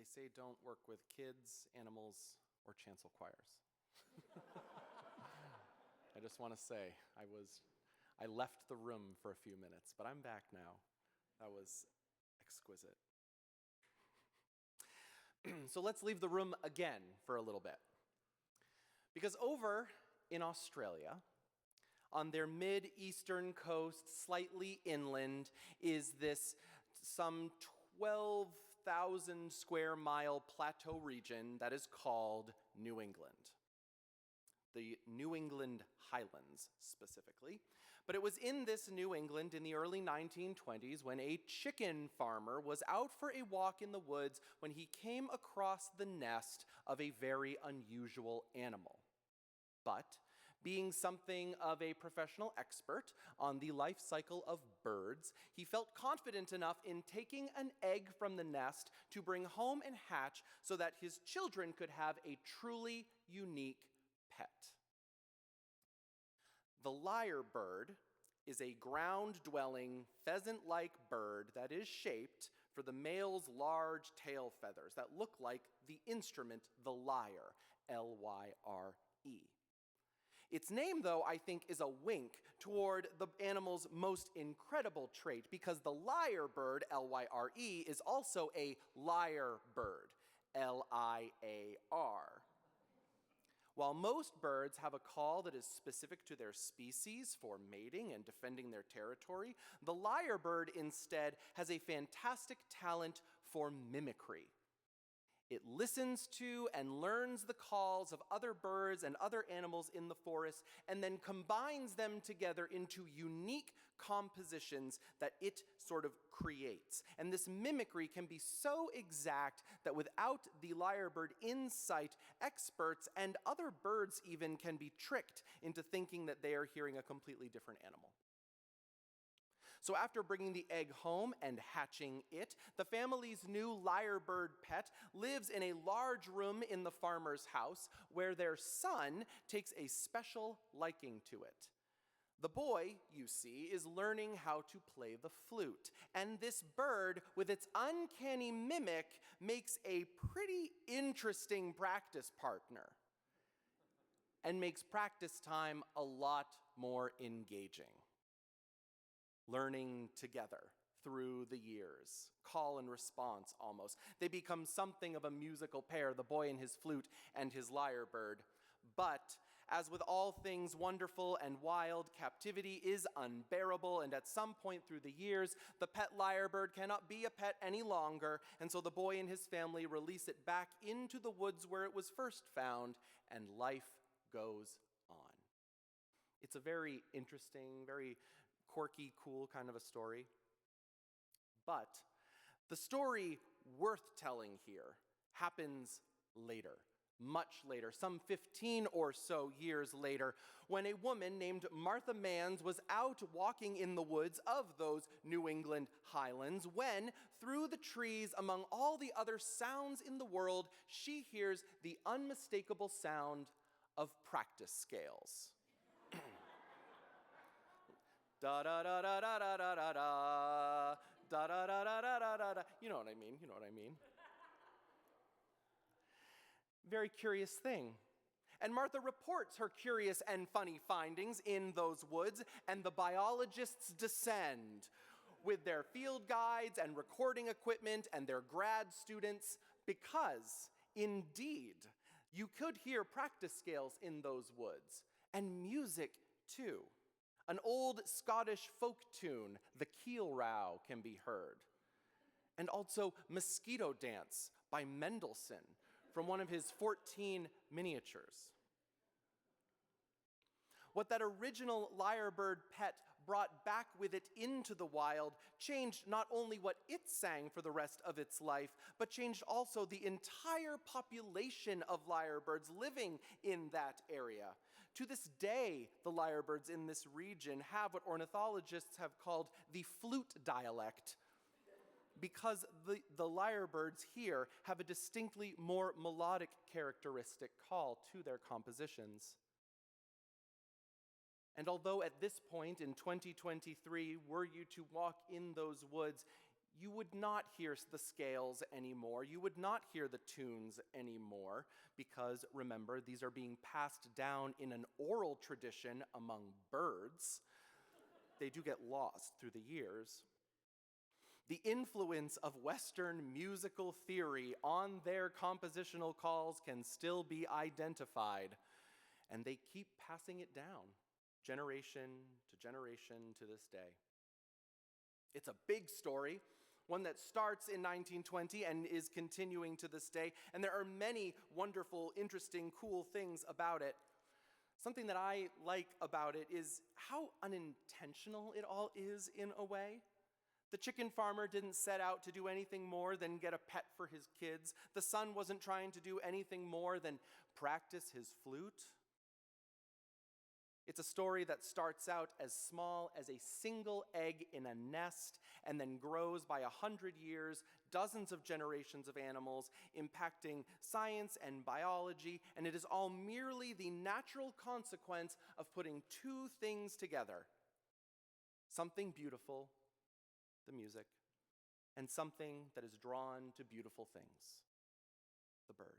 say don't work with kids, animals, or chancel choirs. I just want to say, I left the room for a few minutes, but I'm back now. That was exquisite. So let's leave the room again for a little bit. Because over in Australia, on their mid-eastern coast, slightly inland, is this some 12,000 square mile plateau region that is called New England. The New England Highlands, specifically. But it was in this New England in the early 1920s when a chicken farmer was out for a walk in the woods when he came across the nest of a very unusual animal. But, being something of a professional expert on the life cycle of birds, he felt confident enough in taking an egg from the nest to bring home and hatch so that his children could have a truly unique pet. The lyrebird is a ground-dwelling, pheasant-like bird that is shaped for the male's large tail feathers that look like the instrument, the lyre, L-Y-R-E. Its name, though, I think is a wink toward the animal's most incredible trait, because the lyrebird, L-Y-R-E, is also a lyre bird, L-I-A-R. While most birds have a call that is specific to their species for mating and defending their territory, the lyrebird instead has a fantastic talent for mimicry. It listens to and learns the calls of other birds and other animals in the forest and then combines them together into unique compositions that it sort of creates. And this mimicry can be so exact that without the lyrebird in sight, experts and other birds even can be tricked into thinking that they are hearing a completely different animal. So after bringing the egg home and hatching it, the family's new lyrebird pet lives in a large room in the farmer's house where their son takes a special liking to it. The boy, you see, is learning how to play the flute, and this bird, with its uncanny mimic, makes a pretty interesting practice partner and makes practice time a lot more engaging. Learning together through the years, call and response almost. They become something of a musical pair, the boy and his flute and his lyrebird. But, as with all things wonderful and wild, captivity is unbearable, and at some point through the years, the pet lyrebird cannot be a pet any longer, and so the boy and his family release it back into the woods where it was first found, and life goes on. It's a very interesting, very quirky, cool kind of a story. But the story worth telling here happens later, much later, some 15 or so years later, when a woman named Martha Manns was out walking in the woods of those New England Highlands when, through the trees, among all the other sounds in the world, she hears the unmistakable sound of practice scales. Da da da da da da da da da da da da da da da da. You know what I mean. Very curious thing. And Martha reports her curious and funny findings in those woods, and the biologists descend with their field guides and recording equipment and their grad students, because, indeed, you could hear practice scales in those woods, and music too. An old Scottish folk tune, the Keel Row, can be heard. And also Mosquito Dance by Mendelssohn from one of his 14 miniatures. What that original lyrebird pet brought back with it into the wild changed not only what it sang for the rest of its life, but changed also the entire population of lyrebirds living in that area. To this day, the lyrebirds in this region have what ornithologists have called the flute dialect, because the lyrebirds here have a distinctly more melodic characteristic call to their compositions. And although at this point in 2023, were you to walk in those woods, you would not hear the scales anymore. You would not hear the tunes anymore because, remember, these are being passed down in an oral tradition among birds. They do get lost through the years. The influence of Western musical theory on their compositional calls can still be identified, and they keep passing it down, generation to this day. It's a big story, one that starts in 1920 and is continuing to this day, and there are many wonderful, interesting, cool things about it. Something that I like about it is how unintentional it all is in a way. The chicken farmer didn't set out to do anything more than get a pet for his kids. The son wasn't trying to do anything more than practice his flute. It's a story that starts out as small as a single egg in a nest and then grows by 100 years, dozens of generations of animals, impacting science and biology, and it is all merely the natural consequence of putting two things together. Something beautiful, the music, and something that is drawn to beautiful things, the bird.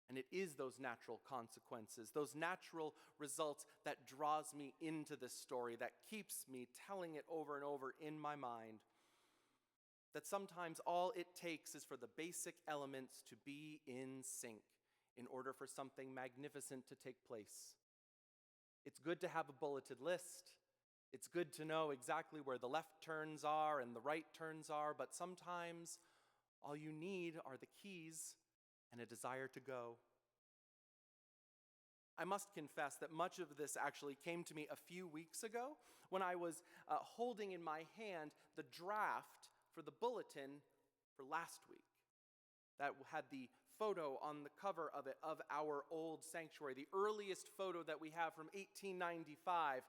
And it is those natural consequences, those natural results that draws me into this story, that keeps me telling it over and over in my mind. That sometimes all it takes is for the basic elements to be in sync in order for something magnificent to take place. It's good to have a bulleted list. It's good to know exactly where the left turns are and the right turns are, but sometimes all you need are the keys and a desire to go. I must confess that much of this actually came to me a few weeks ago when I was holding in my hand the draft for the bulletin for last week. That had the photo on the cover of it of our old sanctuary, the earliest photo that we have from 1895.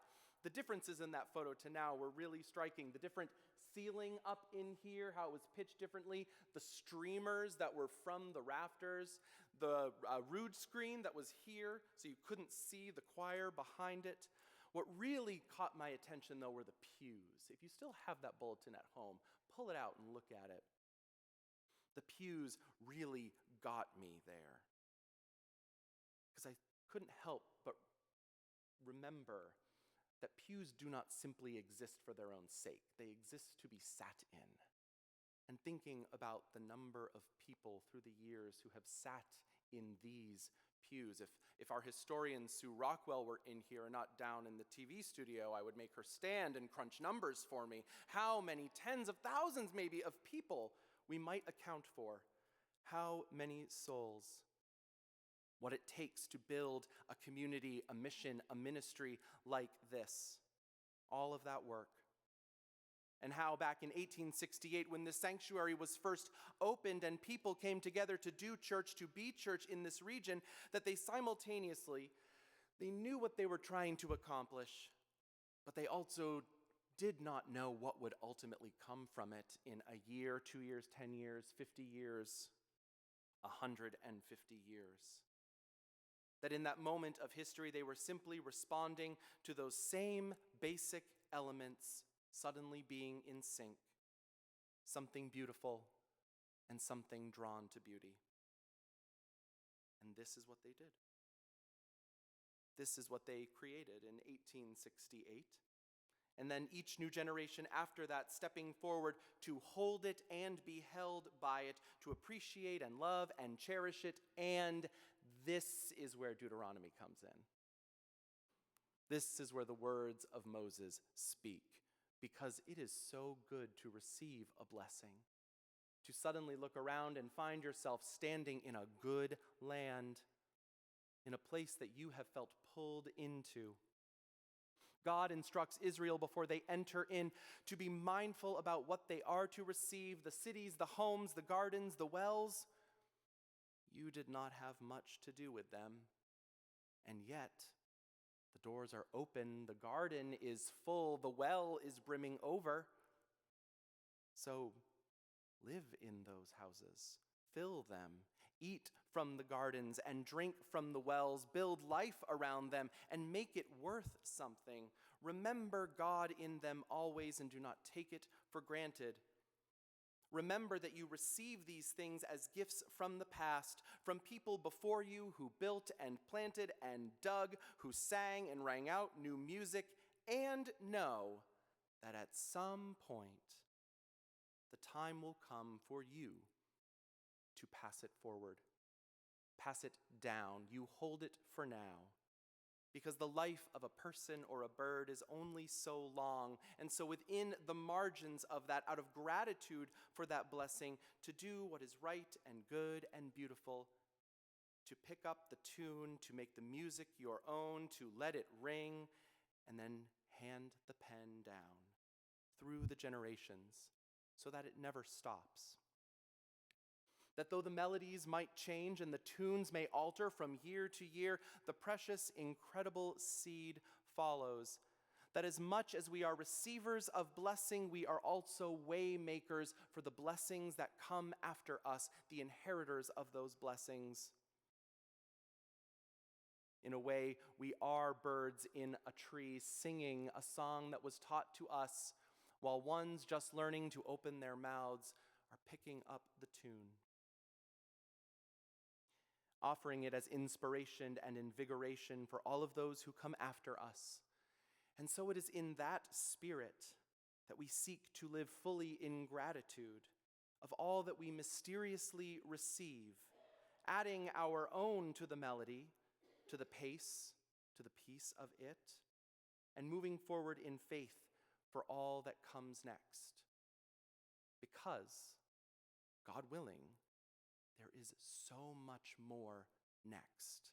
The differences in that photo to now were really striking. The different ceiling up in here, how it was pitched differently, the streamers that were from the rafters, the rood screen that was here so you couldn't see the choir behind it. What really caught my attention, though, were the pews. If you still have that bulletin at home, pull it out and look at it. The pews really got me there because I couldn't help but remember that pews do not simply exist for their own sake. They exist to be sat in. And thinking about the number of people through the years who have sat in these pews. If our historian Sue Rockwell were in here and not down in the TV studio, I would make her stand and crunch numbers for me. How many tens of thousands maybe of people we might account for. How many souls. What it takes to build a community, a mission, a ministry like this. All of that work. And how back in 1868, when the sanctuary was first opened and people came together to do church, to be church in this region, that they simultaneously, they knew what they were trying to accomplish, but they also did not know what would ultimately come from it in a year, 2 years, 10 years, 50 years, 150 years. That in that moment of history, they were simply responding to those same basic elements suddenly being in sync. Something beautiful and something drawn to beauty. And this is what they did. This is what they created in 1868. And then each new generation after that stepping forward to hold it and be held by it, to appreciate and love and cherish it. And this is where Deuteronomy comes in. This is where the words of Moses speak, because it is so good to receive a blessing, to suddenly look around and find yourself standing in a good land, in a place that you have felt pulled into. God instructs Israel before they enter in to be mindful about what they are to receive, the cities, the homes, the gardens, the wells. You did not have much to do with them, and yet the doors are open, the garden is full, the well is brimming over. So live in those houses, fill them, eat from the gardens and drink from the wells, build life around them and make it worth something Remember God in them always and do not take it for granted. Remember that you receive these things as gifts from the past, from people before you who built and planted and dug, who sang and rang out new music, and know that at some point the time will come for you to pass it forward. Pass it down. You hold it for now. Because the life of a person or a bird is only so long, and so within the margins of that, out of gratitude for that blessing, to do what is right and good and beautiful, to pick up the tune, to make the music your own, to let it ring, and then hand the pen down through the generations so that it never stops. That though the melodies might change and the tunes may alter from year to year, the precious, incredible seed follows. That as much as we are receivers of blessing, we are also way makers for the blessings that come after us, the inheritors of those blessings. In a way, we are birds in a tree singing a song that was taught to us, while ones just learning to open their mouths are picking up the tune, offering it as inspiration and invigoration for all of those who come after us. And so it is in that spirit that we seek to live fully in gratitude of all that we mysteriously receive, adding our own to the melody, to the pace, to the peace of it, and moving forward in faith for all that comes next. Because, God willing, there is so much more next.